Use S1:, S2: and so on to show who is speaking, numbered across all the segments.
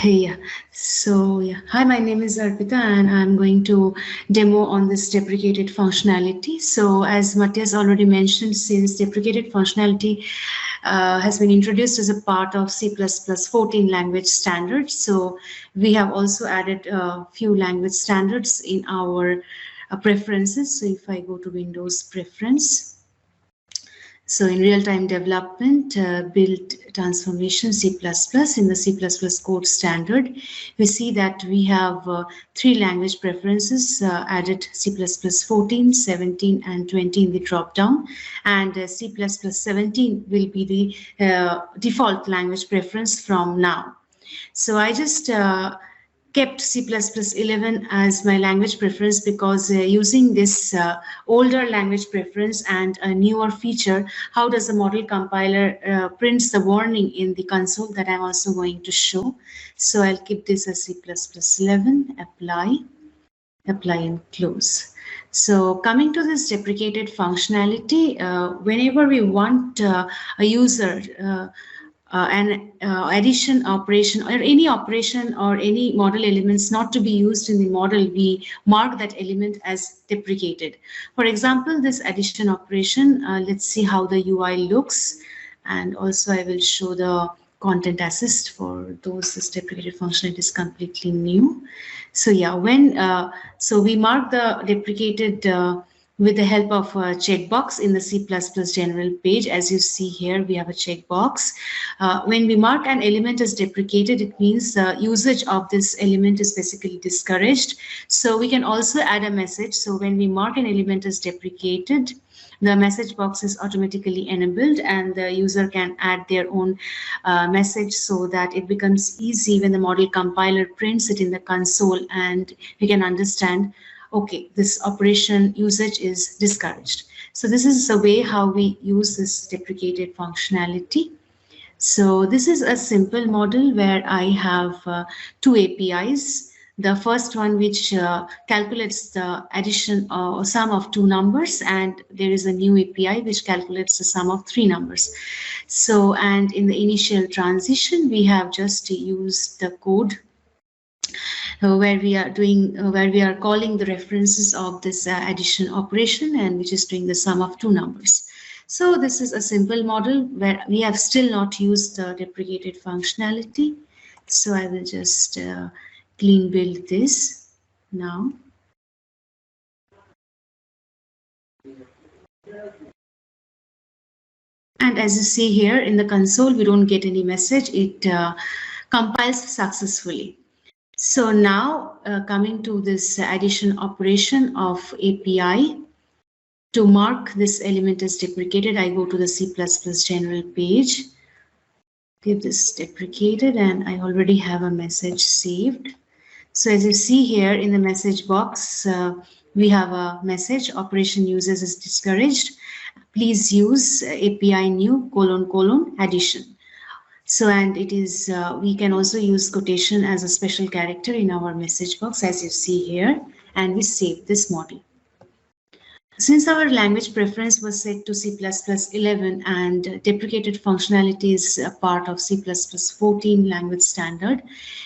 S1: Yeah, hi, my name is Arpita and I'm going to demo on this deprecated functionality. So as Matthias already mentioned, since deprecated functionality has been introduced as a part of C++ 14 language standards, so we have also added a few language standards in our preferences. So if I go to Windows Preference, so in real-time development, build transformation C++ in the C++ code standard, we see that we have three language preferences added: C++ 14, 17, and 20 in the drop-down, and C++ 17 will be the default language preference from now. So I just kept C++ 11 as my language preference because using this older language preference and a newer feature, how does the model compiler prints the warning in the console, that I'm also going to show. So I'll keep this as C++ 11, apply and close. So coming to this deprecated functionality, whenever we want a user an addition operation or any operation or any model elements not to be used in the model, we mark that element as deprecated. For example, this addition operation, let's see how the UI looks, and also I will show the content assist for those. This deprecated functionality is completely new. So yeah, so we mark the deprecated with the help of a checkbox in the C++ general page. As you see here, we have a checkbox. When we mark an element as deprecated, it means the usage of this element is basically discouraged. So we can also add a message. So when we mark an element as deprecated, the message box is automatically enabled and the user can add their own message so that it becomes easy when the model compiler prints it in the console and we can understand, okay, this operation usage is discouraged. So this is the way how we use this deprecated functionality. So this is a simple model where I have two APIs. The first one which calculates the addition or sum of two numbers, and there is a new API which calculates the sum of three numbers. So, and in the initial transition, we have just used the code where we are calling the references of this addition operation, and which is doing the sum of two numbers. So this is a simple model where we have still not used the deprecated functionality. So I will just clean build this now. And as you see here in the console, we don't get any message. It compiles successfully. So now coming to this addition operation of API, to mark this element as deprecated, I go to the C++ general page, give this deprecated, and I already have a message saved. So as you see here in the message box, we have a message: operation users is discouraged. Please use API new : addition. So, and it is, we can also use quotation as a special character in our message box, as you see here, and we save this model. Since our language preference was set to C++ 11 and deprecated functionality is a part of C++ 14 language standard,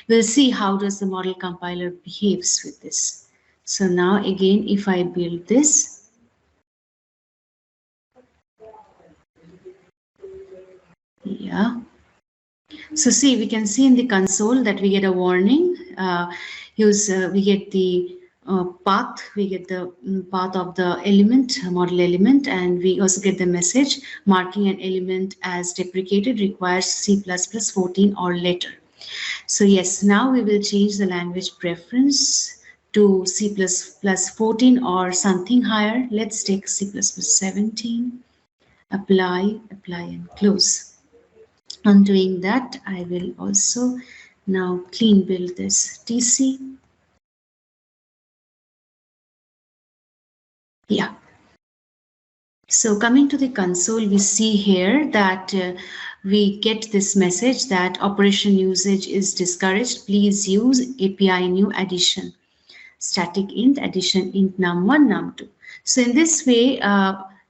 S1: we'll see how does the model compiler behaves with this. So now again, if I build this, yeah. So see, we can see in the console that we get a warning. We get the path, we get the path of the element, model element, and we also get the message marking an element as deprecated requires C++ 14 or later. So yes, now we will change the language preference to C++ 14 or something higher. Let's take C++ 17, apply and close. On doing that, I will also now clean build this TC. Yeah. So coming to the console, we see here that we get this message that operation usage is discouraged. Please use API new addition, static int addition int num1 num2. So in this way,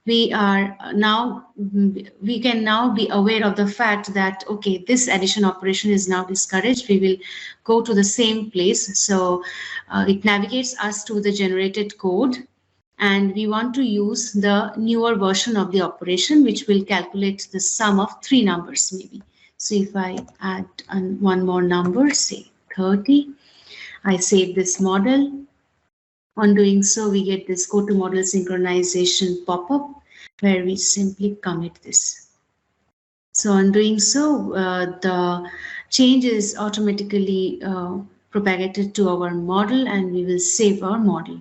S1: we can now be aware of the fact that, okay, this addition operation is now discouraged. We will go to the same place. So it navigates us to the generated code, and we want to use the newer version of the operation, which will calculate the sum of 3 numbers maybe. So if I add one more number, say 30, I save this model. On doing so, we get this go to model synchronization pop-up where we simply commit this. So on doing so, the change is automatically propagated to our model, and we will save our model.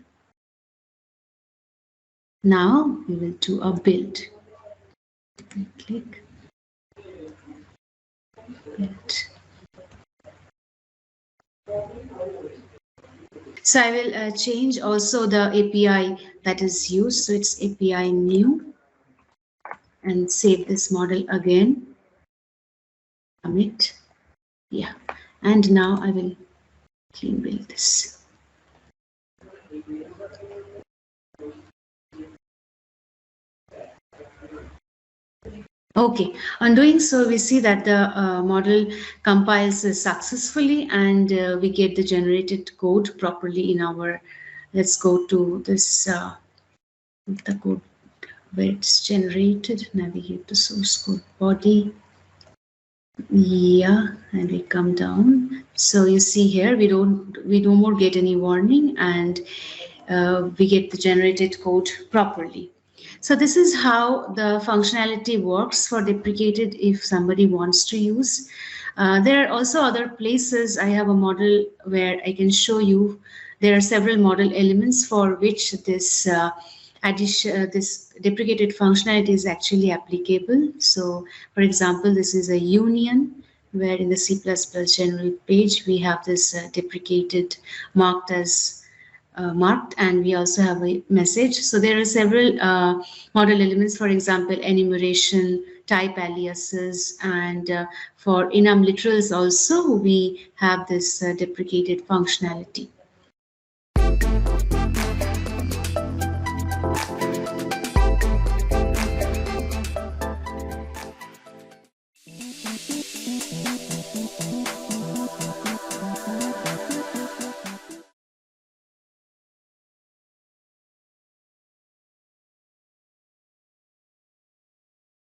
S1: Now we will do a build. Click build. So I will change also the API that is used. So it's API new, and save this model again. Commit. Yeah. And now I will clean build this. Okay, on doing so, we see that the model compiles successfully, and we get the generated code properly in our, let's go to this, the code where it's generated, navigate to source code body. Yeah, and we come down. So you see here, we no more get any warning, and we get the generated code properly. So this is how the functionality works for Deprecated if somebody wants to use. There are also other places. I have a model where I can show you. There are several model elements for which this this deprecated functionality is actually applicable. So, for example, this is a union where in the C++ general page we have this deprecated marked as marked, and we also have a message. So there are several model elements, for example, enumeration, type aliases, and for enum literals also we have this deprecated functionality.